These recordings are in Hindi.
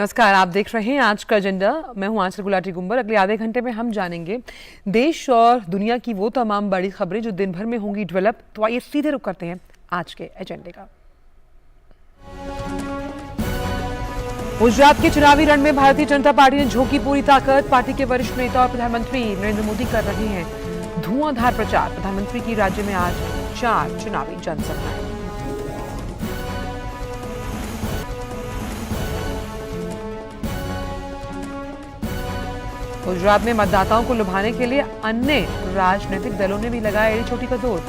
नमस्कार, आप देख रहे हैं आज का एजेंडा। मैं हूं आंचल गुलाटी गुंबर। अगले आधे घंटे में हम जानेंगे देश और दुनिया की वो तमाम बड़ी खबरें जो दिन भर में होंगी डेवलप। तो आइए सीधे रुख करते हैं आज के एजेंडे का। गुजरात के चुनावी रण में भारतीय जनता पार्टी ने झोंकी पूरी ताकत। पार्टी के वरिष्ठ नेता और प्रधानमंत्री नरेंद्र मोदी कर रहे हैं धुआंधार प्रचार। प्रधानमंत्री की राज्य में आज 4 चुनावी जनसभाएं। गुजरात में मतदाताओं को लुभाने के लिए अन्य राजनीतिक दलों ने भी लगाया एड़ी चोटी का दौर।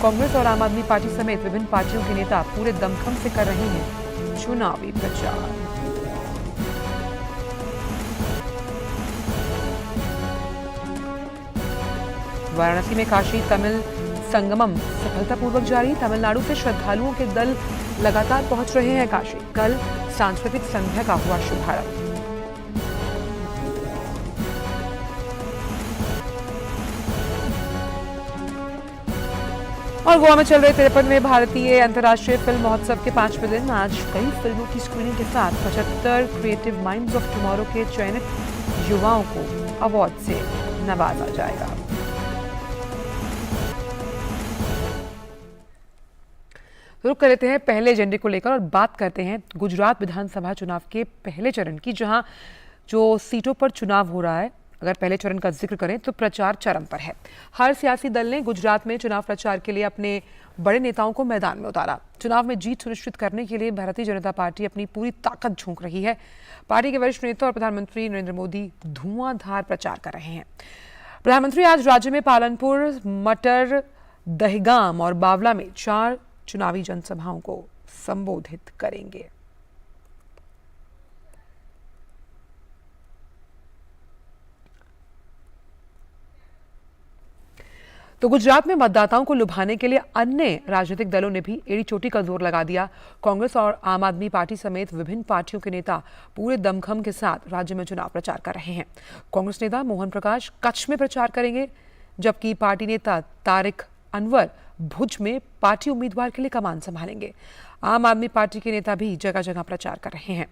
कांग्रेस और आम आदमी पार्टी समेत विभिन्न पार्टियों के नेता पूरे दमखम से कर रहे हैं चुनावी प्रचार। वाराणसी में काशी तमिल संगमम सफलतापूर्वक जारी। तमिलनाडु से श्रद्धालुओं के दल लगातार पहुंच रहे हैं काशी। कल सांस्कृतिक संध्या का हुआ शुभारंभ। और गोवा में चल रहे 53वें भारतीय अंतर्राष्ट्रीय फिल्म महोत्सव के 5वें दिन आज कई फिल्मों की स्क्रीनिंग के साथ 75 क्रिएटिव माइंड्स ऑफ टुमारो के चयनित युवाओं को अवार्ड से नवाजा जाएगा। रुक कर लेते हैं पहले एजेंडे को लेकर और बात करते हैं गुजरात विधानसभा चुनाव के पहले चरण की, जहां जो सीटों पर चुनाव हो रहा है। अगर पहले चरण का जिक्र करें तो प्रचार चरम पर है। हर सियासी दल ने गुजरात में चुनाव प्रचार के लिए अपने बड़े नेताओं को मैदान में उतारा। चुनाव में जीत सुनिश्चित करने के लिए भारतीय जनता पार्टी अपनी पूरी ताकत झोंक रही है। पार्टी के वरिष्ठ नेता और प्रधानमंत्री नरेंद्र मोदी धुआंधार प्रचार कर रहे हैं। प्रधानमंत्री आज राज्य में पालनपुर, मटर, दहगाम और बावला में 4 चुनावी जनसभाओं को संबोधित करेंगे। तो गुजरात में मतदाताओं को लुभाने के लिए अन्य राजनीतिक दलों ने भी एड़ी चोटी का जोर लगा दिया। कांग्रेस और आम आदमी पार्टी समेत विभिन्न पार्टियों के नेता पूरे दमखम के साथ राज्य में चुनाव प्रचार कर रहे हैं। कांग्रेस नेता मोहन प्रकाश कच्छ में प्रचार करेंगे, जबकि पार्टी नेता तारिक अनवर भुज में पार्टी उम्मीदवार के लिए कमान संभालेंगे। आम आदमी पार्टी के नेता भी जगह जगह प्रचार कर रहे हैं।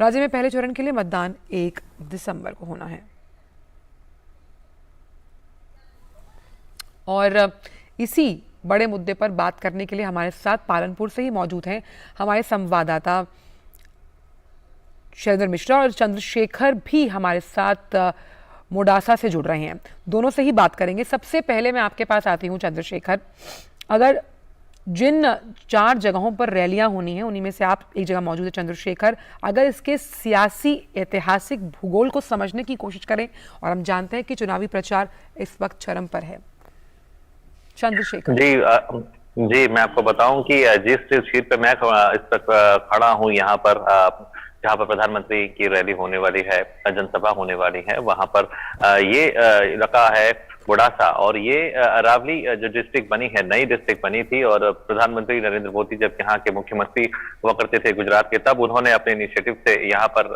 राज्य में पहले चरण के लिए मतदान 1 दिसंबर को होना है। और इसी बड़े मुद्दे पर बात करने के लिए हमारे साथ पालनपुर से ही मौजूद हैं हमारे संवाददाता शैलेंद्र मिश्रा, और चंद्रशेखर भी हमारे साथ मोडासा से जुड़ रहे हैं। दोनों से ही बात करेंगे। सबसे पहले मैं आपके पास आती हूं चंद्रशेखर। अगर जिन 4 जगहों पर रैलियां होनी है उन्हीं में से आप एक जगह मौजूद है चंद्रशेखर, अगर इसके सियासी ऐतिहासिक भूगोल को समझने की कोशिश करें, और हम जानते हैं कि चुनावी प्रचार इस वक्त चरम पर है। चंद्रशेखर जी, मैं आपको बताऊं कि जिस सीट पे मैं इस तक खड़ा हूं, यहाँ पर जहां पर प्रधानमंत्री की रैली होने वाली है, जनसभा होने वाली है, वहां पर ये इलाका है मोडासा। और ये अरावली जो डिस्ट्रिक्ट बनी है, नई डिस्ट्रिक्ट बनी थी, और प्रधानमंत्री नरेंद्र मोदी जब यहाँ के मुख्यमंत्री हुआ करते थे गुजरात के, तब उन्होंने अपने इनिशिएटिव से यहाँ पर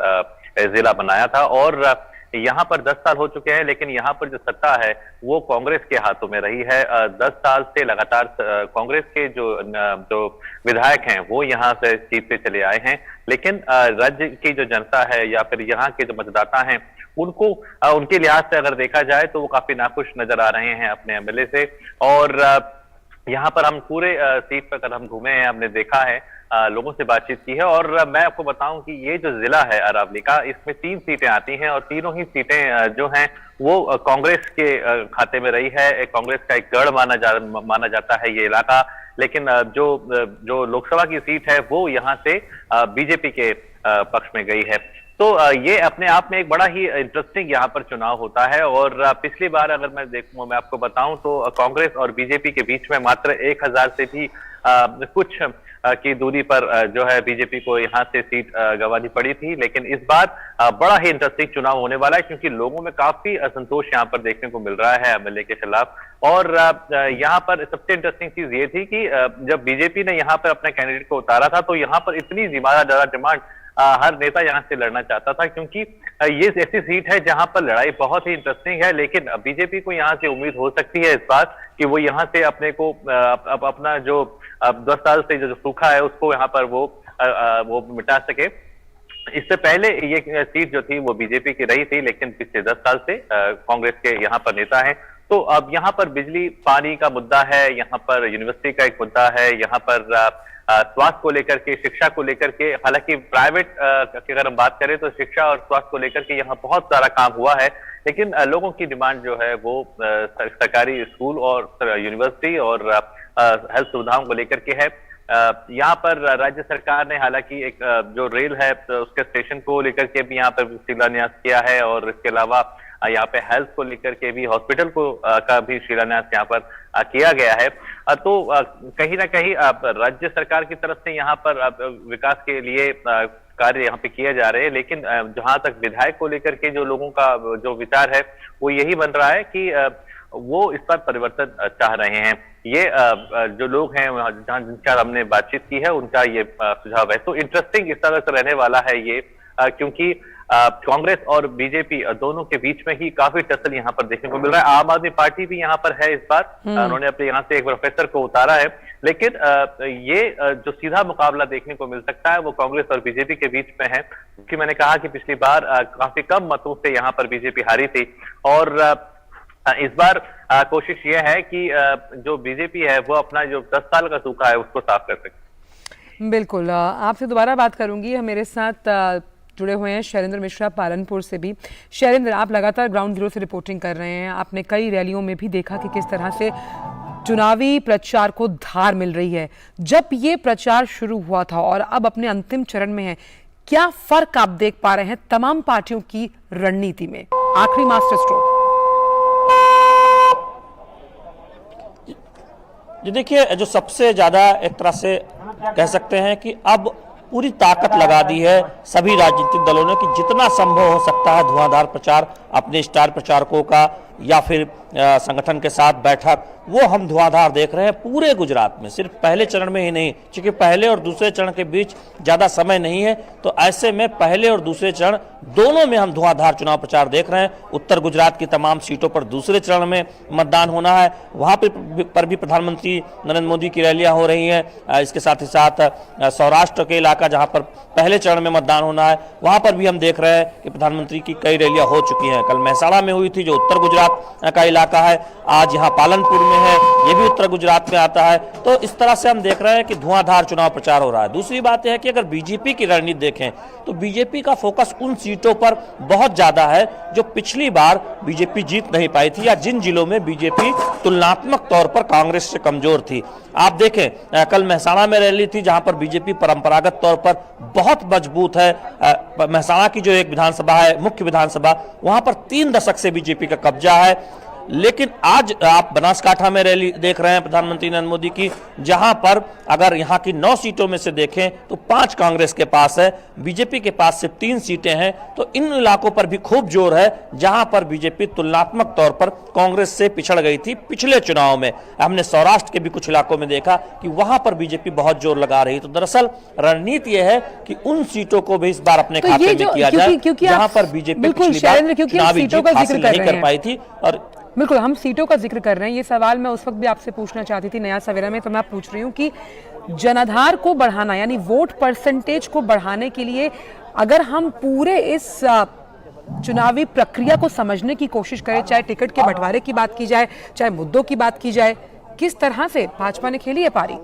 जिला बनाया था। और यहाँ पर 10 साल हो चुके हैं, लेकिन यहाँ पर जो सत्ता है वो कांग्रेस के हाथों में रही है। 10 साल से लगातार कांग्रेस के जो विधायक हैं वो यहाँ से जीत पे चले आए हैं। लेकिन राज्य की जो जनता है या फिर यहाँ के जो मतदाता हैं, उनको उनके लिहाज से अगर देखा जाए तो वो काफी नाखुश नजर आ रहे हैं अपने एमएलए से। और यहाँ पर हम पूरे सीट पर कल हम घूमे हैं, हमने देखा है, लोगों से बातचीत की है। और मैं आपको बताऊं कि ये जो जिला है अरावली का, इसमें 3 सीटें आती हैं, और तीनों ही सीटें जो हैं वो कांग्रेस के खाते में रही है। कांग्रेस का एक गढ़ माना जाता है ये इलाका। लेकिन जो लोकसभा की सीट है वो यहाँ से बीजेपी के पक्ष में गई है। तो ये अपने आप में एक बड़ा ही इंटरेस्टिंग यहाँ पर चुनाव होता है। और पिछली बार अगर मैं आपको बताऊं तो कांग्रेस और बीजेपी के बीच में मात्र 1000 से भी कुछ की दूरी पर जो है बीजेपी को यहाँ से सीट गंवानी पड़ी थी। लेकिन इस बार बड़ा ही इंटरेस्टिंग चुनाव होने वाला है, क्योंकि लोगों में काफी असंतोष यहाँ पर देखने को मिल रहा है एमएलए के खिलाफ। और यहाँ पर सबसे इंटरेस्टिंग चीज ये थी कि जब बीजेपी ने यहाँ पर अपने कैंडिडेट को उतारा था, तो यहाँ पर इतनी ज्यादा डिमांड हर नेता यहां से लड़ना चाहता था, क्योंकि ये ऐसी सीट है जहां पर लड़ाई बहुत ही इंटरेस्टिंग है। लेकिन बीजेपी को यहां से उम्मीद हो सकती है इस बार कि वो यहां से अपने को अपना जो 10 साल से जो सूखा है उसको यहां पर वो मिटा सके। इससे पहले ये सीट जो थी वो बीजेपी की रही थी, लेकिन पिछले 10 साल से कांग्रेस के यहाँ पर नेता हैं। तो अब यहाँ पर बिजली पानी का मुद्दा है, यहाँ पर यूनिवर्सिटी का एक मुद्दा है, यहाँ पर स्वास्थ्य को लेकर के, शिक्षा को लेकर के। हालांकि प्राइवेट की अगर हम बात करें तो शिक्षा और स्वास्थ्य को लेकर के यहाँ बहुत सारा काम हुआ है, लेकिन लोगों की डिमांड जो है वो सरकारी स्कूल और यूनिवर्सिटी और हेल्थ सुविधाओं को लेकर के है। यहाँ पर राज्य सरकार ने हालांकि एक जो रेल है तो उसके स्टेशन को लेकर के भी यहाँ पर शिलान्यास किया है, और इसके अलावा यहाँ पे हेल्थ को लेकर के भी, हॉस्पिटल को का भी शिलान्यास यहाँ पर किया गया है। तो कहीं ना कहीं राज्य सरकार की तरफ से यहाँ पर विकास के लिए कार्य यहाँ पे किए जा रहे हैं, लेकिन जहां तक विधायक को लेकर के जो लोगों का जो विचार है वो यही बन रहा है कि वो इस पर परिवर्तन चाह रहे हैं। ये जो लोग हैं जहां जिनका हमने बातचीत की है उनका ये सुझाव है। तो इंटरेस्टिंग इस तरह से रहने वाला है ये, क्योंकि कांग्रेस और बीजेपी दोनों के बीच में ही काफी टसल यहाँ पर देखने को मिल रहा है। आम आदमी पार्टी भी यहाँ पर है इस बार, उन्होंने अपने यहाँ से एक प्रोफेसर को उतारा है, लेकिन ये जो सीधा मुकाबला देखने को मिल सकता है वो कांग्रेस और बीजेपी के बीच में है। क्योंकि मैंने कहा कि पिछली बार काफी कम मतों से यहाँ पर बीजेपी हारी थी, और इस बार कोशिश ये है कि जो बीजेपी है वो अपना जो 10 साल का सूखा है उसको साफ कर सके। बिल्कुल, आपसे दोबारा बात करूंगी। मेरे साथ जुड़े हुए हैं शैलेंद्र मिश्रा पालनपुर से भी। शैलेंद्र, आप लगातार ग्राउंड जीरो से रिपोर्टिंग कर रहे हैं, आपने कई रैलियों में भी देखा कि किस तरह से चुनावी प्रचार को धार मिल रही है। जब ये प्रचार शुरू हुआ था और अब अपने अंतिम चरण में है, क्या फर्क आप देख पा रहे हैं तमाम पार्टियों की रणनीति में? आखिरी मास्टर स्ट्रोक। जी देखिए, जो सबसे ज्यादा एक तरह से कह सकते हैं कि अब पूरी ताकत लगा दी है सभी राजनीतिक दलों ने कि जितना संभव हो सकता है धुआंधार प्रचार अपने स्टार प्रचारकों का या फिर संगठन के साथ बैठक, वो हम धुआंधार देख रहे हैं पूरे गुजरात में। सिर्फ पहले चरण में ही नहीं, क्योंकि पहले और दूसरे चरण के बीच ज़्यादा समय नहीं है, तो ऐसे में पहले और दूसरे चरण दोनों में हम धुआंधार चुनाव प्रचार देख रहे हैं। उत्तर गुजरात की तमाम सीटों पर दूसरे चरण में मतदान होना है, वहाँ पर भी प्रधानमंत्री नरेंद्र मोदी की रैलियाँ हो रही हैं। इसके साथ ही साथ सौराष्ट्र के इलाका जहाँ पर पहले चरण में मतदान होना है, वहाँ पर भी हम देख रहे हैं कि प्रधानमंत्री की कई रैलियाँ हो चुकी हैं। कल महसाणा में हुई थी जो उत्तर गुजरात का इलाका है, आज यहाँ पालनपुर में है, ये भी उत्तर गुजरात में आता है। तो इस तरह से हम देख रहे हैं कि धुआंधार चुनाव प्रचार हो रहा है। दूसरी बात यह है कि अगर बीजेपी की रणनीति देखें तो बीजेपी का फोकस उन सीटों पर बहुत ज्यादा है जो पिछली बार बीजेपी जीत नहीं पाई थी, या जिन जिलों में बीजेपी तुलनात्मक तौर पर कांग्रेस से कमजोर थी। आप देखें, कल महसाणा में रैली थी जहां पर बीजेपी परंपरागत तौर पर बहुत मजबूत है। महसाणा की जो एक विधानसभा है, मुख्य विधानसभा, वहां पर 3 दशक से बीजेपी का कब्जा है। लेकिन आज आप बनासकांठा में रैली देख रहे हैं प्रधानमंत्री नरेंद्र मोदी की, जहां पर अगर यहां की 9 सीटों में से देखें तो 5 कांग्रेस के पास है, बीजेपी के पास सिर्फ 3 सीटें हैं। तो इन इलाकों पर भी खूब जोर है जहां पर बीजेपी तुलनात्मक तौर पर कांग्रेस से पिछड़ गई थी पिछले चुनाव में। हमने सौराष्ट्र के भी कुछ इलाकों में देखा कि वहां पर बीजेपी बहुत जोर लगा रही। तो दरअसल रणनीति यह है कि उन सीटों को भी इस बार अपने खाते में किया जाए जहां पर बीजेपी पिछली बार चुनावी जीत हासिल नहीं कर पाई थी। और बिल्कुल, हम सीटों का जिक्र कर रहे हैं। ये सवाल मैं उस वक्त भी आपसे पूछना चाहती थी नया सवेरा में, तो मैं पूछ रही हूँ कि जनाधार को बढ़ाना यानी वोट परसेंटेज को बढ़ाने के लिए अगर हम पूरे इस चुनावी प्रक्रिया को समझने की कोशिश करें, चाहे टिकट के बंटवारे की बात की जाए, चाहे मुद्दों की बात की जाए, किस तरह से भाजपा ने खेली है पारी?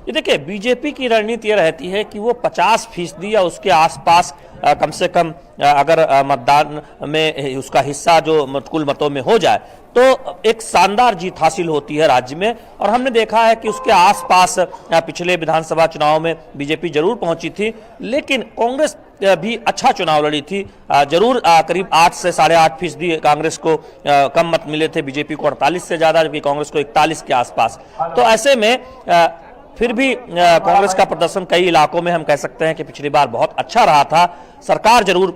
ये देखिए, बीजेपी की रणनीति यह रहती है कि वो 50% या उसके आसपास कम से कम अगर मतदान में उसका हिस्सा जो कुल मतों में हो जाए तो एक शानदार जीत हासिल होती है राज्य में। और हमने देखा है कि उसके आसपास पिछले विधानसभा चुनाव में बीजेपी जरूर पहुंची थी, लेकिन कांग्रेस भी अच्छा चुनाव लड़ी थी। जरूर करीब 8 से 8.5% कांग्रेस को कम मत मिले थे, बीजेपी को 48 से ज्यादा, जबकि कांग्रेस को 41 के आसपास। तो ऐसे में फिर भी कांग्रेस का प्रदर्शन कई इलाकों में हम कह सकते हैं कि पिछली बार बहुत अच्छा रहा था। सरकार जरूर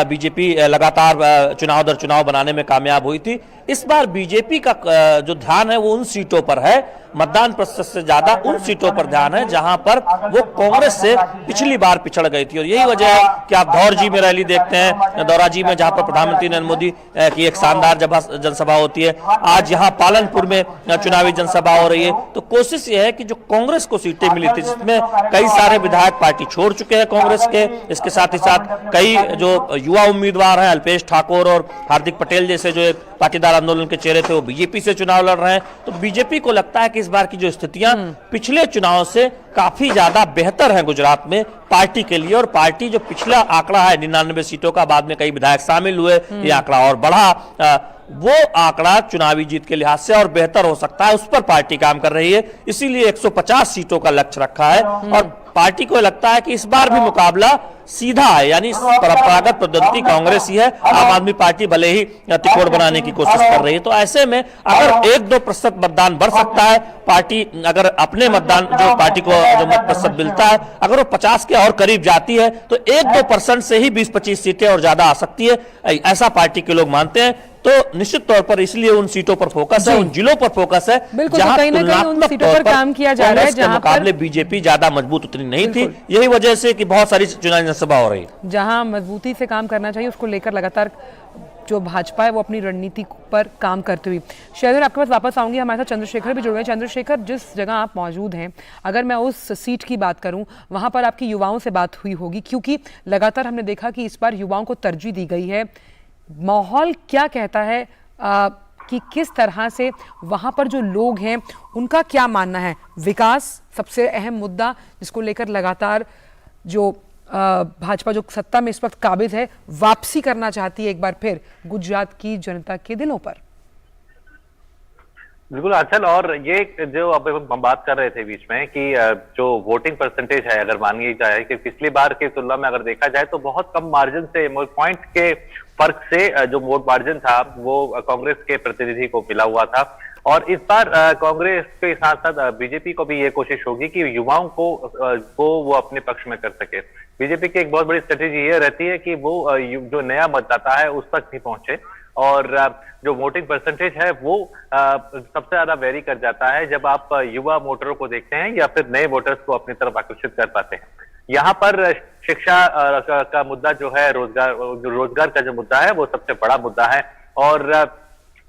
बीजेपी लगातार चुनाव दर चुनाव बनाने में कामयाब हुई थी। इस बार बीजेपी का जो ध्यान है वो उन सीटों पर है मतदान प्रतिशत से ज्यादा उन सीटों पर ध्यान है जहां पर वो कांग्रेस से पिछली बार पिछड़ गई थी। और यही वजह है कि आप धौरजी में रैली देखते हैं, दौराजी में जहां पर प्रधानमंत्री नरेंद्र मोदी की एक शानदार जनसभा होती है, आज यहाँ पालनपुर में चुनावी जनसभा हो रही है। तो कोशिश यह है कि जो कांग्रेस को सीटें मिली थी, जिसमें कई सारे विधायक पार्टी छोड़ चुके हैं कांग्रेस के, इसके साथ ही साथ कई जो युवा उम्मीदवार हैं, अल्पेश ठाकुर और हार्दिक पटेल जैसे जो एक पाटीदार आंदोलन के चेहरे थे, वो बीजेपी से चुनाव लड़ रहे हैं। तो बीजेपी को लगता है कि इस बार की जो स्थितियां पिछले चुनाव से काफी ज्यादा बेहतर है गुजरात में पार्टी के लिए। और पार्टी जो पिछला आंकड़ा है 99 सीटों का, बाद में कई विधायक शामिल हुए, ये आंकड़ा और बढ़ा, वो आंकड़ा चुनावी जीत के लिहाज से और बेहतर हो सकता है, उस पर पार्टी काम कर रही है। इसीलिए 150 सीटों का लक्ष्य रखा है और पार्टी को लगता है कि इस बार भी मुकाबला सीधा है, यानी परंपरागत पद्धति कांग्रेस ही है। आम आदमी पार्टी भले ही त्रिकोण बनाने की कोशिश कर रही है। तो ऐसे में अगर 1-2% मतदान बढ़ सकता है, पार्टी अगर अपने मतदान जो पार्टी को जो मत प्रतिशत मिलता है, अगर वो 50 के और करीब जाती है तो 1-2% से ही 20-25 सीटें और ज्यादा आ सकती है, ऐसा पार्टी के लोग मानते हैं। तो निश्चित तौर पर इसलिए उन सीटों पर फोकस है, उन जिलों पर फोकस है जहां कहीं ना कहीं उन सीटों पर काम किया जा रहा है, जहां मुकाबले बीजेपी ज्यादा मजबूत उतनी नहीं थी। यही वजह से कि बहुत सारी चुनावी जनसभा हो रही है। जहां मजबूती से काम करना चाहिए, उसको लेकर लगातार जो भाजपा है वो अपनी रणनीति पर काम करते हुए। शहर आपके पास वापस आऊंगी, हमारे साथ चंद्रशेखर भी जुड़ गए। चंद्रशेखर, जिस जगह आप मौजूद हैं, अगर मैं उस सीट की बात करूं, वहां पर आपकी युवाओं से बात हुई होगी, क्योंकि लगातार हमने देखा कि इस बार युवाओं को तरजीह दी गई है। माहौल क्या कहता है कि किस तरह से वहां पर जो लोग हैं उनका क्या मानना है? विकास सबसे अहम मुद्दा जिसको लेकर लगातार जो भाजपा जो सत्ता में इस वक्त काबिज है, वापसी करना चाहती है एक बार फिर गुजरात की जनता के दिलों पर। बिल्कुल अचल, और ये जो अब हम बात कर रहे थे बीच में कि जो वोटिंग परसेंटेज है, अगर मानी जाए कि पिछली बार की तुलना में अगर देखा जाए तो बहुत कम मार्जिन से, पॉइंट के फर्क से जो वोट मार्जिन था वो कांग्रेस के प्रतिनिधि को मिला हुआ था। और इस बार कांग्रेस के साथ साथ बीजेपी को भी ये कोशिश होगी कि युवाओं को वो अपने पक्ष में कर सके। बीजेपी की एक बहुत बड़ी स्ट्रेटेजी ये रहती है कि वो जो नया मतदाता है उस तक भी पहुंचे, और जो वोटिंग परसेंटेज है वो सबसे ज्यादा वेरी कर जाता है जब आप युवा वोटरों को देखते हैं या फिर नए वोटर्स को अपनी तरफ आकर्षित कर पाते हैं। यहाँ पर शिक्षा का मुद्दा जो है, रोजगार का जो मुद्दा है वो सबसे बड़ा मुद्दा है। और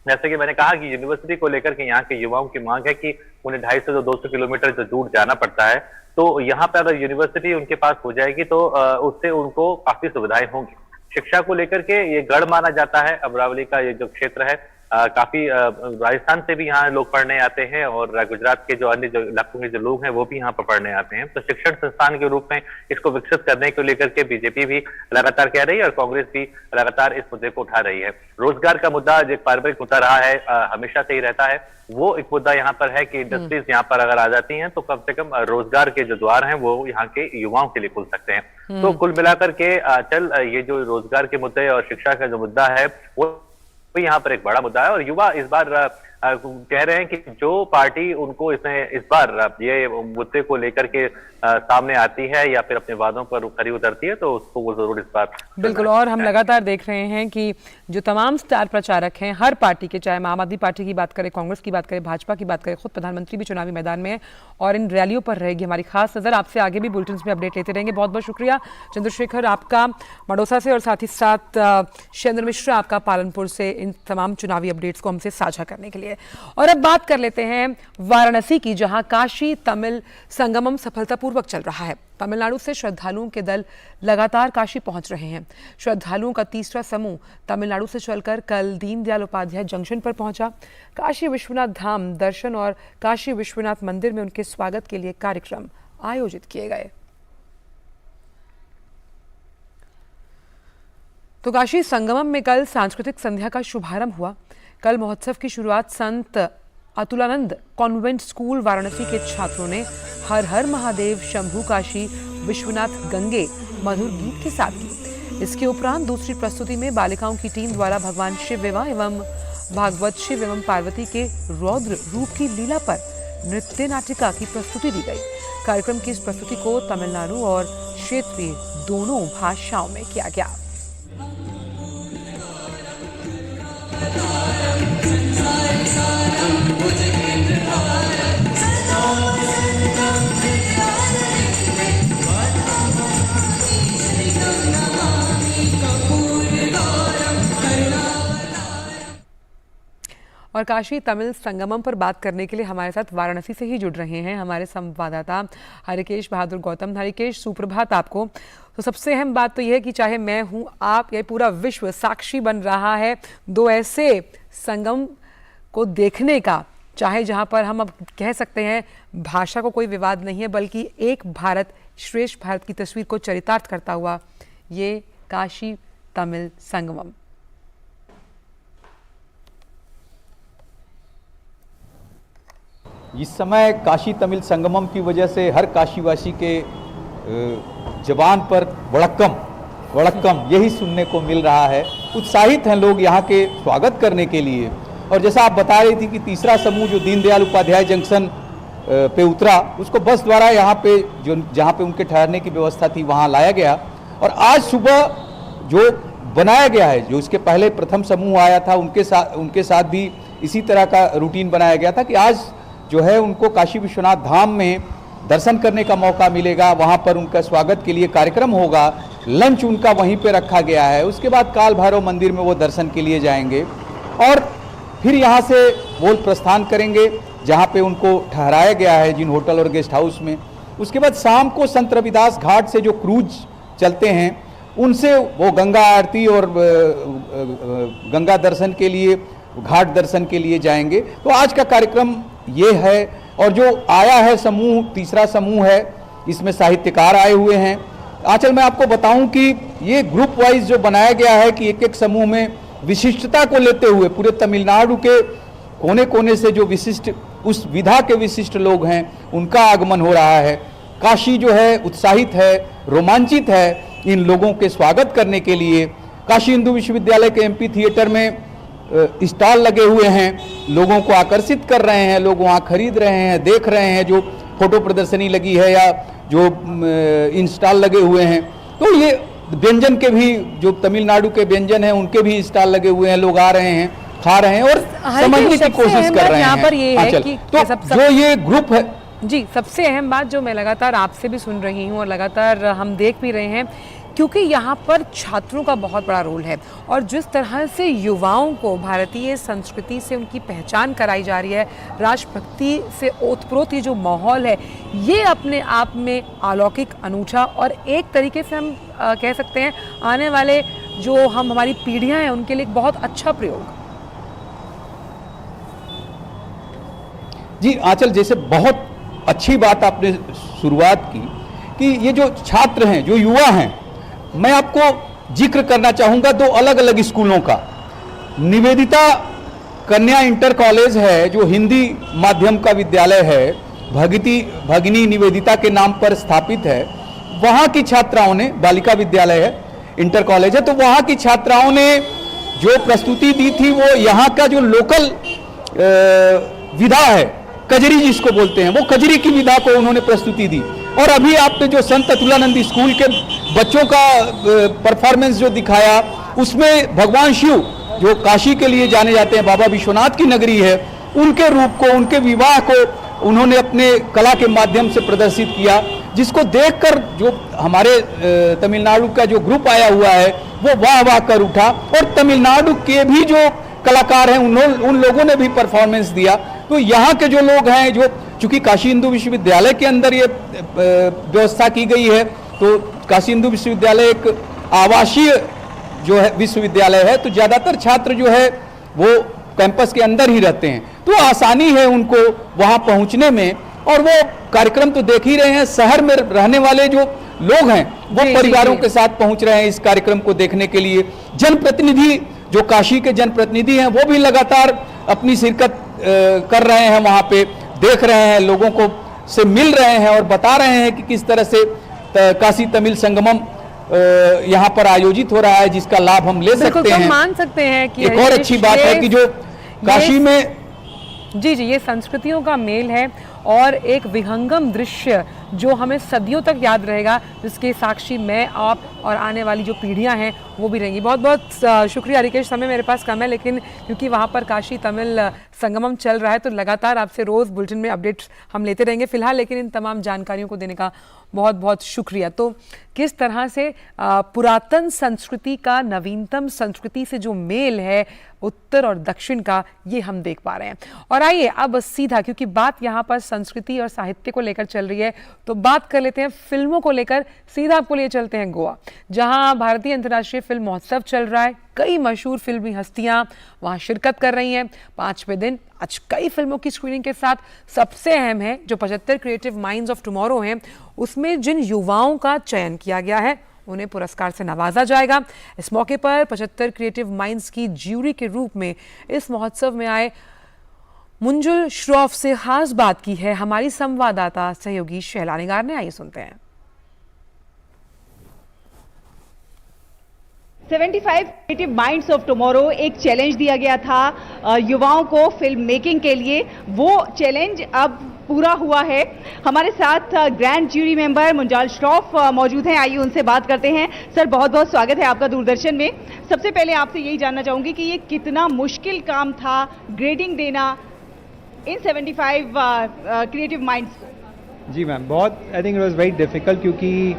जैसे कि मैंने कहा कि यूनिवर्सिटी को लेकर के यहाँ के युवाओं की मांग है कि उन्हें 250 से 200 किलोमीटर जो दूर जाना पड़ता है, तो यहाँ पे अगर यूनिवर्सिटी उनके पास हो जाएगी तो उससे उनको काफी सुविधाएं होंगी। शिक्षा को लेकर के ये गढ़ माना जाता है अमरावली का ये जो क्षेत्र है, काफी राजस्थान से भी यहाँ लोग पढ़ने आते हैं और गुजरात के जो अन्य जो इलाकों के जो लोग हैं वो भी यहाँ पर पढ़ने आते हैं। तो शिक्षण संस्थान के रूप में इसको विकसित करने को लेकर के बीजेपी भी लगातार कह रही है और कांग्रेस भी लगातार इस मुद्दे को उठा रही है। रोजगार का मुद्दा जो पारंपरिक मुद्दा रहा है, हमेशा से ही रहता है, वो एक मुद्दा यहाँ पर है कि इंडस्ट्रीज यहाँ पर अगर आ जाती हैं तो कम से कम रोजगार के जो द्वार हैं वो यहाँ के युवाओं के लिए खुल सकते हैं। तो कुल मिलाकर के चल ये जो रोजगार के मुद्दे और शिक्षा का जो मुद्दा है वो यहाँ पर एक बड़ा मुद्दा है। और युवा इस बार कह रहे हैं कि जो पार्टी उनको इसमें इस बार ये मुद्दे को लेकर के सामने आती है या फिर अपने वादों पर खरी उतरती है तो उसको वो जरूर इस बार बिल्कुल। और हम लगातार देख रहे हैं कि जो तमाम स्टार प्रचारक हैं हर पार्टी के, चाहे आम आदमी पार्टी की बात करें, कांग्रेस की बात करें, भाजपा की बात करें, खुद प्रधानमंत्री भी चुनावी मैदान में है और इन रैलियों पर रहेगी हमारी खास नजर। आपसे आगे भी बुलेटिन में अपडेट लेते रहेंगे। बहुत बहुत शुक्रिया चंद्रशेखर आपका मडोसा से, और साथ ही साथ शैलेंद्र मिश्रा आपका पालनपुर से, इन तमाम चुनावी अपडेट्स को हमसे साझा करने के लिए। और अब बात कर लेते हैं वाराणसी की, जहां काशी तमिल संगमम सफलतापूर्वक चल रहा है। तमिलनाडु से श्रद्धालुओं के दल लगातार काशी पहुंच रहे हैं। श्रद्धालुओं का तीसरा समूह तमिलनाडु से चलकर कल दीनदयाल उपाध्याय जंक्शन पर पहुंचा। काशी विश्वनाथ धाम दर्शन और काशी विश्वनाथ मंदिर में उनके स्वागत के लिए कार्यक्रम आयोजित किए गए। तो काशी संगमम में कल सांस्कृतिक संध्या का शुभारंभ हुआ। कल महोत्सव की शुरुआत संत अतुलानंद कॉन्वेंट स्कूल वाराणसी के छात्रों ने हर हर महादेव शंभू काशी विश्वनाथ गंगे मधुर गीत के साथ की। इसके उपरांत दूसरी प्रस्तुति में बालिकाओं की टीम द्वारा भगवान शिव एवं भागवत शिव एवं पार्वती के रौद्र रूप की लीला पर नृत्य नाटिका की प्रस्तुति दी गई। कार्यक्रम की इस प्रस्तुति को तमिलनाडु और क्षेत्रीय दोनों भाषाओं में किया गया। और काशी तमिल संगमम पर बात करने के लिए हमारे साथ वाराणसी से ही जुड़ रहे हैं हमारे संवाददाता हरिकेश बहादुर गौतम। हरिकेश, सुप्रभात आपको। तो सबसे अहम बात तो यह है कि चाहे मैं हूं, आप, यह पूरा विश्व साक्षी बन रहा है दो ऐसे संगम को देखने का, चाहे जहां पर हम अब कह सकते हैं भाषा को कोई विवाद नहीं है, बल्कि एक भारत श्रेष्ठ भारत की तस्वीर को चरितार्थ करता हुआ ये काशी तमिल संगमम। इस समय काशी तमिल संगमम की वजह से हर काशीवासी के जबान पर वड़क्कम वड़क्कम यही सुनने को मिल रहा है। उत्साहित हैं लोग यहाँ के स्वागत करने के लिए। और जैसा आप बता रही थी कि तीसरा समूह जो दीनदयाल उपाध्याय जंक्शन पे उतरा, उसको बस द्वारा यहाँ पे जो जहाँ पे उनके ठहरने की व्यवस्था थी वहाँ लाया गया। और आज सुबह जो बनाया गया है, जो इसके पहले प्रथम समूह आया था उनके साथ भी इसी तरह का रूटीन बनाया गया था कि आज जो है उनको काशी विश्वनाथ धाम में दर्शन करने का मौका मिलेगा। वहाँ पर उनका स्वागत के लिए कार्यक्रम होगा, लंच उनका वहीं पे रखा गया है। उसके बाद काल भैरव मंदिर में वो दर्शन के लिए जाएंगे और फिर यहाँ से वो प्रस्थान करेंगे जहाँ पे उनको ठहराया गया है, जिन होटल और गेस्ट हाउस में। उसके बाद शाम को संत रविदास घाट से जो क्रूज चलते हैं उनसे वो गंगा आरती और गंगा दर्शन के लिए, घाट दर्शन के लिए जाएंगे। तो आज का कार्यक्रम ये है। और जो आया है समूह, तीसरा समूह है, इसमें साहित्यकार आए हुए हैं। आंचल मैं आपको बताऊं कि ये ग्रुप वाइज जो बनाया गया है कि एक एक समूह में विशिष्टता को लेते हुए पूरे तमिलनाडु के कोने कोने से जो विशिष्ट, उस विधा के विशिष्ट लोग हैं, उनका आगमन हो रहा है। काशी जो है उत्साहित है, रोमांचित है इन लोगों के स्वागत करने के लिए। काशी हिंदू विश्वविद्यालय के एमपी थिएटर में स्टॉल लगे हुए हैं, लोगों को आकर्षित कर रहे हैं, लोग वहाँ खरीद रहे हैं, देख रहे हैं। जो फोटो प्रदर्शनी लगी है या जो स्टॉल लगे हुए हैं, तो ये व्यंजन के भी, जो तमिलनाडु के व्यंजन हैं उनके भी स्टॉल लगे हुए हैं। लोग आ रहे हैं, खा रहे हैं और समझने की कोशिश कर रहे हैं। यहाँ पर ये है कि तो जो ये ग्रुप है जी, सबसे अहम बात जो मैं लगातार आपसे भी सुन रही हूँ और लगातार हम देख भी रहे हैं, क्योंकि यहाँ पर छात्रों का बहुत बड़ा रोल है और जिस तरह से युवाओं को भारतीय संस्कृति से उनकी पहचान कराई जा रही है, राष्ट्रभक्ति से ओतप्रोत ये जो माहौल है, ये अपने आप में अलौकिक, अनूठा और एक तरीके से हम कह सकते हैं आने वाले जो हमारी पीढ़ियाँ हैं उनके लिए एक बहुत अच्छा प्रयोग। जी आंचल, जैसे बहुत अच्छी बात आपने शुरुआत की कि ये जो छात्र हैं, जो युवा हैं, मैं आपको जिक्र करना चाहूँगा दो अलग अलग स्कूलों का। निवेदिता कन्या इंटर कॉलेज है जो हिंदी माध्यम का विद्यालय है, भगिनी निवेदिता के नाम पर स्थापित है। वहाँ की छात्राओं ने, बालिका विद्यालय है, इंटर कॉलेज है, तो वहाँ की छात्राओं ने जो प्रस्तुति दी थी वो यहाँ का जो लोकल विधा है, कजरी जिसको बोलते हैं, वो कजरी की विधा को उन्होंने प्रस्तुति दी। और अभी आपने जो संत अतुलानंद स्कूल के बच्चों का परफॉर्मेंस जो दिखाया, उसमें भगवान शिव जो काशी के लिए जाने जाते हैं, बाबा विश्वनाथ की नगरी है, उनके रूप को, उनके विवाह को उन्होंने अपने कला के माध्यम से प्रदर्शित किया, जिसको देखकर जो हमारे तमिलनाडु का जो ग्रुप आया हुआ है वो वाह वाह कर उठा। और तमिलनाडु के भी जो कलाकार हैं उन लोगों ने भी परफॉर्मेंस दिया। तो यहाँ के जो लोग हैं, जो चूंकि काशी हिंदू विश्वविद्यालय के अंदर ये व्यवस्था की गई है, तो काशी हिंदू विश्वविद्यालय एक आवासीय जो है विश्वविद्यालय है, तो ज़्यादातर छात्र जो है वो कैंपस के अंदर ही रहते हैं, तो आसानी है उनको वहाँ पहुँचने में। और वो कार्यक्रम तो देख ही रहे हैं, शहर में रहने वाले जो लोग हैं वो परिवारों के साथ पहुँच रहे हैं इस कार्यक्रम को देखने के लिए। जनप्रतिनिधि जो काशी के जनप्रतिनिधि हैं वो भी लगातार अपनी शिरकत कर रहे हैं, वहाँ पे देख रहे हैं, लोगों को से मिल रहे हैं और बता रहे हैं कि किस तरह से काशी तमिल संगमम यहाँ पर आयोजित हो रहा है, जिसका लाभ हम ले सकते हैं। मान सकते हैं कि एक और अच्छी बात है कि जो काशी में जी ये संस्कृतियों का मेल है और एक विहंगम दृश्य जो हमें सदियों तक याद रहेगा, जिसके साक्षी मैं, आप और आने वाली जो पीढ़ियां हैं वो भी रहेंगी। बहुत बहुत शुक्रिया रिकेश, समय मेरे पास कम है, लेकिन क्योंकि वहाँ पर काशी तमिल संगमम चल रहा है तो लगातार आपसे रोज़ बुलेटिन में अपडेट्स हम लेते रहेंगे फिलहाल, लेकिन इन तमाम जानकारियों को देने का बहुत बहुत शुक्रिया। तो किस तरह से पुरातन संस्कृति का नवीनतम संस्कृति से जो मेल है उत्तर और दक्षिण का, ये हम देख पा रहे हैं। और आइए अब सीधा, क्योंकि बात यहाँ पर संस्कृति और साहित्य को लेकर चल रही है, तो बात कर लेते हैं फिल्मों को लेकर। सीधा आपको लिए चलते हैं गोवा, जहाँ भारतीय अंतर्राष्ट्रीय फिल्म महोत्सव चल रहा है। कई मशहूर फिल्मी हस्तियां वहां शिरकत कर रही हैं। 5वें दिन आज कई फिल्मों की स्क्रीनिंग के साथ सबसे अहम है जो 75 क्रिएटिव माइंड्स ऑफ टुमारो हैं, उसमें जिन युवाओं का चयन किया गया है उन्हें पुरस्कार से नवाजा जाएगा। इस मौके पर 75 क्रिएटिव माइंड्स की ज्यूरी के रूप में इस महोत्सव में आए मुंजुल श्रॉफ से खास बात की है हमारी संवाददाता सहयोगी शैला निगार ने। आइए सुनते हैं। 75 क्रिएटिव माइंड्स ऑफ टुमारो एक चैलेंज दिया गया था युवाओं को फिल्म मेकिंग के लिए। वो चैलेंज अब पूरा हुआ है। हमारे साथ grand jury member Munjal Shroff मौजूद हैं। आइए उनसे बात करते हैं। सर, बहुत बहुत स्वागत है आपका दूरदर्शन में। सबसे पहले आपसे यही जानना चाहूंगी कि ये कितना मुश्किल काम था ग्रेडिंग देना इन 75 क्रिएटिव माइंड्स को? जी मैम, बहुत I think it was very difficult, क्योंकि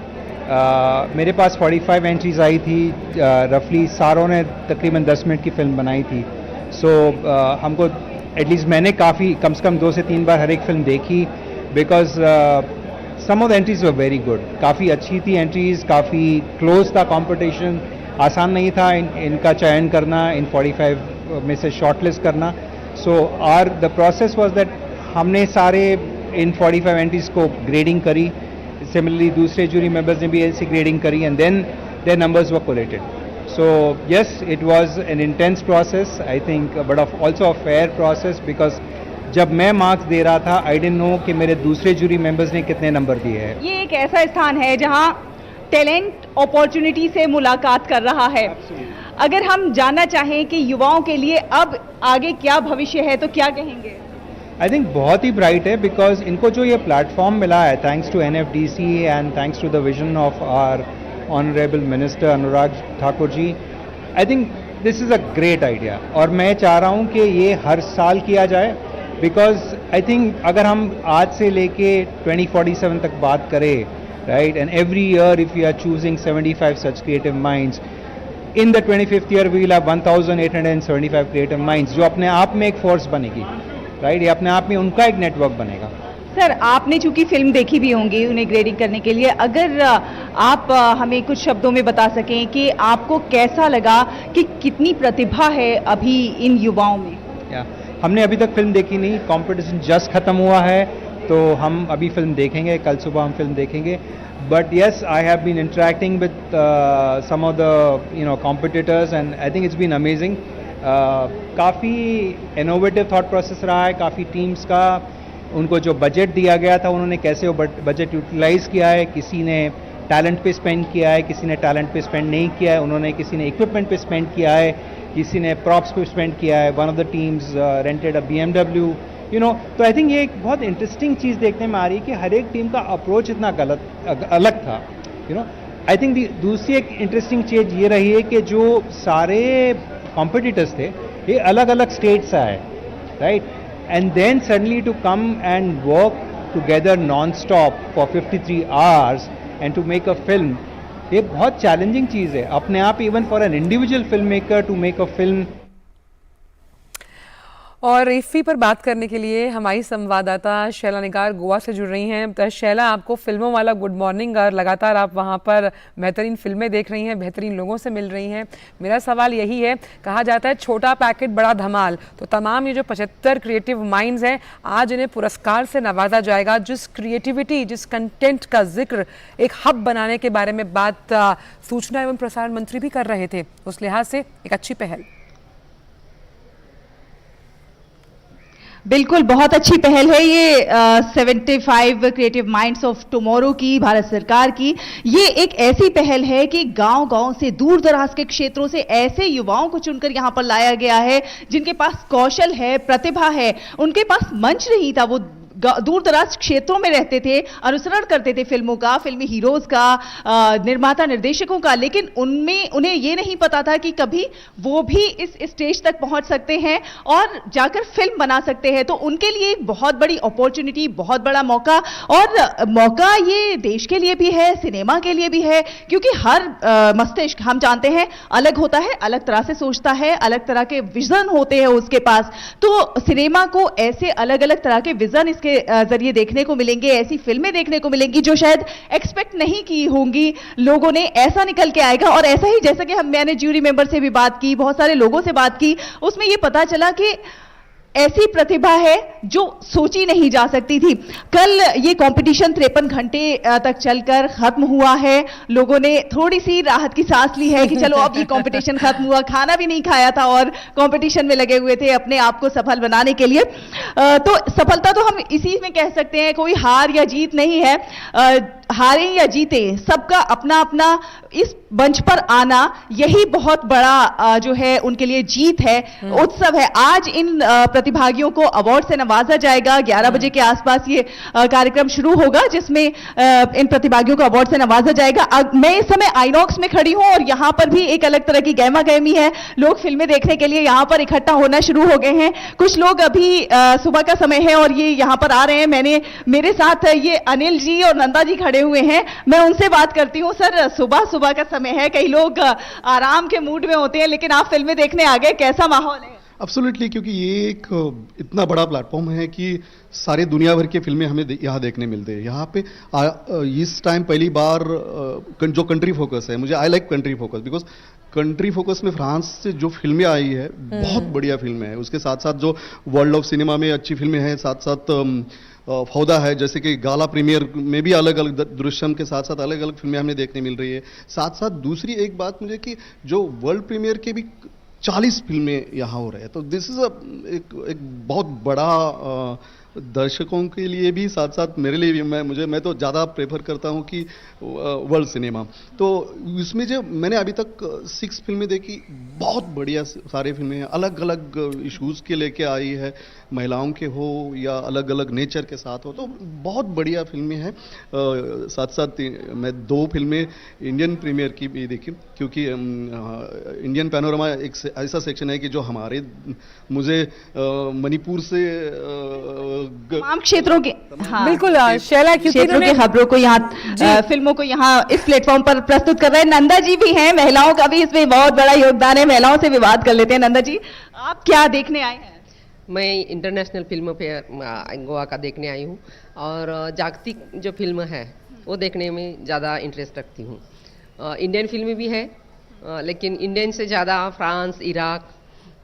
मेरे पास 45 एंट्रीज आई थी। रफली सारों ने तकरीबन 10 मिनट की फिल्म बनाई थी। सो हमको एटलीस्ट मैंने काफ़ी कम से कम 2 से 3 बार हर एक फिल्म देखी, because some of the entries were very good. काफ़ी अच्छी थी एंट्रीज, काफ़ी क्लोज था कंपटीशन। आसान नहीं था इनका चयन करना, इन 45 में से शॉर्टलिस्ट करना। So the process was that हमने सारे इन 45 एंट्रीज को ग्रेडिंग करी। Similarly, दूसरे जूरी मेंबर्स ने भी ऐसी ग्रेडिंग करी and then their numbers were collated. So yes, it was an intense process, I think, but also a fair process, because जब मैं मार्क्स दे रहा था I didn't know कि मेरे दूसरे जूरी मेंबर्स ने कितने नंबर दिए हैं। ये एक ऐसा स्थान है जहां टैलेंट अपॉर्चुनिटी से मुलाकात कर रहा है। अगर हम जानना चाहें कि युवाओं के लिए अब आगे क्या भविष्य है तो क्या कहेंगे? आई थिंक बहुत ही ब्राइट है, बिकॉज इनको जो ये प्लेटफॉर्म मिला है, thanks to NFDC and thanks to the vision of our honourable minister Anurag Thakur ji, I think this is a great idea. और मैं चाह रहा हूँ कि ये हर साल किया जाए, बिकॉज आई थिंक अगर हम आज से लेके 2047 तक बात करें, right, and every year if you are choosing 75 such creative minds, in the 25th year we will have 1875 creative minds, जो अपने आप में एक फोर्स बनेगी, राइट। ये अपने आप में उनका एक नेटवर्क बनेगा। सर, आपने चूंकि फिल्म देखी भी होंगी उन्हें ग्रेडिंग करने के लिए, अगर आप हमें कुछ शब्दों में बता सकें कि आपको कैसा लगा कि कितनी प्रतिभा है अभी इन युवाओं में? हमने अभी तक फिल्म देखी नहीं, कंपटीशन जस्ट खत्म हुआ है, तो हम अभी फिल्म देखेंगे, कल सुबह हम फिल्म देखेंगे। But yes, I have been interacting with some of the competitors and I think it's been amazing. काफ़ी इनोवेटिव थॉट प्रोसेस रहा है, काफ़ी टीम्स का। उनको जो बजट दिया गया था उन्होंने कैसे वो बजट यूटिलाइज़ किया है। किसी ने टैलेंट पे स्पेंड किया है, किसी ने टैलेंट पे स्पेंड नहीं किया है। उन्होंने किसी ने इक्विपमेंट पे स्पेंड किया है, किसी ने प्रॉप्स पे स्पेंड किया है। One of the teams rented a BMW, तो आई थिंक ये एक बहुत इंटरेस्टिंग चीज़ देखने में आ रही है कि हर एक टीम का अप्रोच इतना अलग था। आई थिंक दूसरी एक इंटरेस्टिंग चीज़ ये रही है कि जो सारे कॉम्पिटिटर्स थे ये अलग अलग स्टेट से आए, right, and then suddenly to come and work together non stop for 53 hours and to make a film, ये बहुत चैलेंजिंग चीज़ है अपने आप, even for an individual film maker to make a film. और इफ्फी पर बात करने के लिए हमारी संवाददाता शैला निगार गोवा से जुड़ रही हैं। तो शैला, आपको फिल्मों वाला गुड मॉर्निंग, और लगातार आप वहां पर बेहतरीन फिल्में देख रही हैं, बेहतरीन लोगों से मिल रही हैं। मेरा सवाल यही है, कहा जाता है छोटा पैकेट बड़ा धमाल, तो तमाम ये जो 75 क्रिएटिव माइंड्स हैं आज इन्हें पुरस्कार से नवाजा जाएगा। जिस क्रिएटिविटी, जिस कंटेंट का जिक्र एक हब बनाने के बारे में बात सूचना एवं प्रसारण मंत्री भी कर रहे थे, उस लिहाज से एक अच्छी पहल। बिल्कुल, बहुत अच्छी पहल है ये 75 क्रिएटिव माइंड्स ऑफ टुमारो की, भारत सरकार की। ये एक ऐसी पहल है कि गांव-गांव से, दूर दराज के क्षेत्रों से ऐसे युवाओं को चुनकर यहां पर लाया गया है जिनके पास कौशल है, प्रतिभा है, उनके पास मंच नहीं था, वो दूर दराज क्षेत्रों में रहते थे, अनुसरण करते थे फिल्मों का, फिल्मी हीरोज का, निर्माता निर्देशकों का, लेकिन उन्हें ये नहीं पता था कि कभी वो भी इस स्टेज तक पहुंच सकते हैं और जाकर फिल्म बना सकते हैं। तो उनके लिए एक बहुत बड़ी अपॉर्चुनिटी, बहुत बड़ा मौका, और मौका ये देश के लिए भी है, सिनेमा के लिए भी है, क्योंकि हर मस्तिष्क हम जानते हैं अलग होता है, अलग तरह से सोचता है, अलग तरह के विजन होते हैं उसके पास। तो सिनेमा को ऐसे अलग अलग तरह के विजन इसके जरिए देखने को मिलेंगे, ऐसी फिल्में देखने को मिलेंगी जो शायद एक्सपेक्ट नहीं की होंगी लोगों ने, ऐसा निकल के आएगा। और ऐसा ही जैसा कि मैंने ज्यूरी मेंबर से भी बात की, बहुत सारे लोगों से बात की, उसमें यह पता चला कि ऐसी प्रतिभा है जो सोची नहीं जा सकती थी। कल ये कंपटीशन 53 घंटे तक चलकर खत्म हुआ है। लोगों ने थोड़ी सी राहत की सांस ली है कि चलो अब ये कंपटीशन खत्म हुआ, खाना भी नहीं खाया था और कंपटीशन में लगे हुए थे अपने आप को सफल बनाने के लिए। तो सफलता तो हम इसी में कह सकते हैं, कोई हार या जीत नहीं है। हारे या जीते, सबका अपना अपना इस मंच पर आना, यही बहुत बड़ा जो है उनके लिए जीत है, उत्सव है। आज इन प्रतिभागियों को अवार्ड से नवाजा जाएगा। 11 बजे के आसपास ये कार्यक्रम शुरू होगा जिसमें इन प्रतिभागियों को अवार्ड से नवाजा जाएगा। मैं इस समय आइनॉक्स में खड़ी हूं और यहां पर भी एक अलग तरह की गहमा गहमी है। लोग फिल्में देखने के लिए यहां पर इकट्ठा होना शुरू हो गए हैं। कुछ लोग अभी सुबह का समय है और ये यहां पर आ रहे हैं। मेरे साथ ये अनिल जी और नंदा जी खड़े हुए हैं, मैं उनसे बात करती हूं। सर, सुबह का समय है, कई लोग आराम के मूड में होते हैं, लेकिन आप फिल्में देखने आ गए, कैसा माहौल है? एब्सोल्युटली, क्योंकि ये एक इतना बड़ा प्लेटफॉर्म है कि सारे दुनिया भर के फिल्में हमें यहाँ देखने मिलते हैं। यहाँ पे इस टाइम पहली बार जो कंट्री फोकस है, मुझे I like country focus, because country focus में फ्रांस से जो फिल्में आई है बहुत बढ़िया फिल्में हैं। उसके साथ साथ जो वर्ल्ड ऑफ सिनेमा में अच्छी फिल्में हैं, साथ साथ फौदा है, जैसे कि गाला प्रीमियर में भी अलग अलग, दृश्यम के साथ साथ अलग अलग फिल्में हमें देखने मिल रही है। साथ साथ दूसरी एक बात मुझे कि जो वर्ल्ड प्रीमियर के भी 40 फिल्में यहाँ हो रहे हैं, तो दिस इज एक बहुत बड़ा दर्शकों के लिए भी, साथ साथ मेरे लिए भी। मैं तो ज़्यादा प्रेफर करता हूँ कि वर्ल्ड सिनेमा। तो इसमें जो मैंने अभी तक 6 फिल्में देखी, बहुत बढ़िया सारे फिल्में हैं, अलग अलग इश्यूज़ के लेके आई है, महिलाओं के हो या अलग अलग नेचर के साथ हो, तो बहुत बढ़िया फिल्में हैं। साथ साथ मैं 2 फिल्में इंडियन प्रीमियर की भी देखी, क्योंकि इंडियन पैनोरमा एक ऐसा सेक्शन है कि जो मुझे मणिपुर से तमाम क्षेत्रों के, हाँ, बिल्कुल शैला, क्योंकि क्षेत्रों की खबरों को यहाँ, फिल्मों को यहाँ इस प्लेटफॉर्म पर प्रस्तुत कर रहे हैं। नंदा जी भी हैं, महिलाओं का भी इसमें बहुत बड़ा योगदान है। महिलाओं से भी बात कर लेते हैं। नंदा जी, आप क्या देखने आए हैं? मैं इंटरनेशनल फिल्म फेयर गोवा का देखने आई हूँ और जागतिक जो फिल्म है वो देखने में ज़्यादा इंटरेस्ट रखती हूँ। इंडियन फिल्म भी है, लेकिन इंडियन से ज़्यादा फ्रांस, इराक,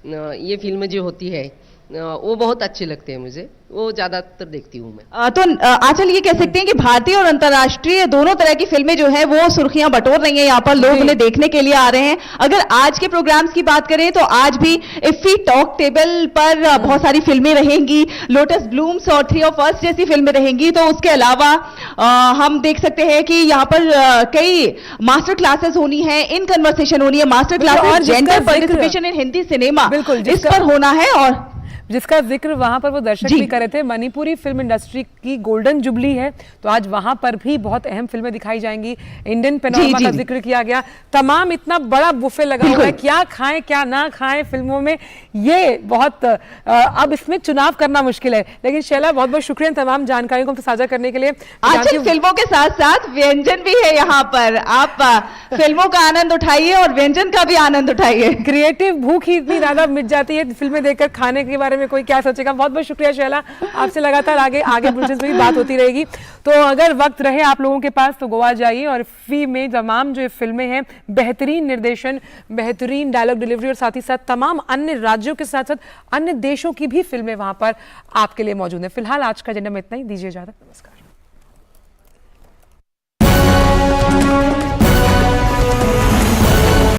ये फिल्म जो होती है वो बहुत अच्छे लगते हैं मुझे, वो ज़्यादातर देखती हूँ मैं। तो आंचल, ये कह सकते हैं कि भारतीय और अंतर्राष्ट्रीय दोनों तरह की फिल्में जो है वो सुर्खियां बटोर रही हैं, यहाँ पर लोग उन्हें देखने के लिए आ रहे हैं। अगर आज के प्रोग्राम्स की बात करें तो आज भी इफ्फी टॉक टेबल पर बहुत सारी फिल्में रहेंगी, लोटस ब्लूम्स और 3 of Us जैसी फिल्में रहेंगी। तो उसके अलावा हम देख सकते हैं कि यहाँ पर कई मास्टर क्लासेस होनी है, इन कन्वर्सेशन होनी है, master classes, gender participation in Hindi cinema, इस पर होना है। और जिसका जिक्र वहां पर वो दर्शक भी कर रहे थे, मणिपुरी फिल्म इंडस्ट्री की गोल्डन जुबली है, तो आज वहां पर भी बहुत अहम फिल्में दिखाई जाएंगी। इंडियन पैनोरमा का जिक्र किया गया, तमाम इतना बड़ा बुफे लगा हुआ है, क्या खाएं क्या ना खाएं फिल्मों में, ये बहुत अब इसमें चुनाव करना मुश्किल है। लेकिन शैला, बहुत बहुत शुक्रिया तमाम जानकारी को साझा करने के लिए। आज फिल्मों के साथ साथ व्यंजन भी है यहाँ पर, आप फिल्मों का आनंद उठाइए और व्यंजन का भी आनंद उठाइए। क्रिएटिव भूख ही इतनी ज्यादा मिट जाती है फिल्में देखकर, खाने के बारे में कोई क्या सोचेगा। बहुत बहुत शुक्रिया शैला, आपसे लगातार आगे बुलेटिन में भी बात होती रहेगी। तो अगर वक्त रहे आप लोगों के पास तो गोवा जाइए और फी में तमाम जो फिल्में हैं, बेहतरीन निर्देशन, बेहतरीन डायलॉग डिलीवरी और साथ ही साथ तमाम अन्य राज्यों के साथ साथ अन्य देशों की भी फिल्में वहां पर आपके लिए मौजूद है। फिलहाल आज का एजेंडा में इतना ही, दीजिए इजाजत, नमस्कार।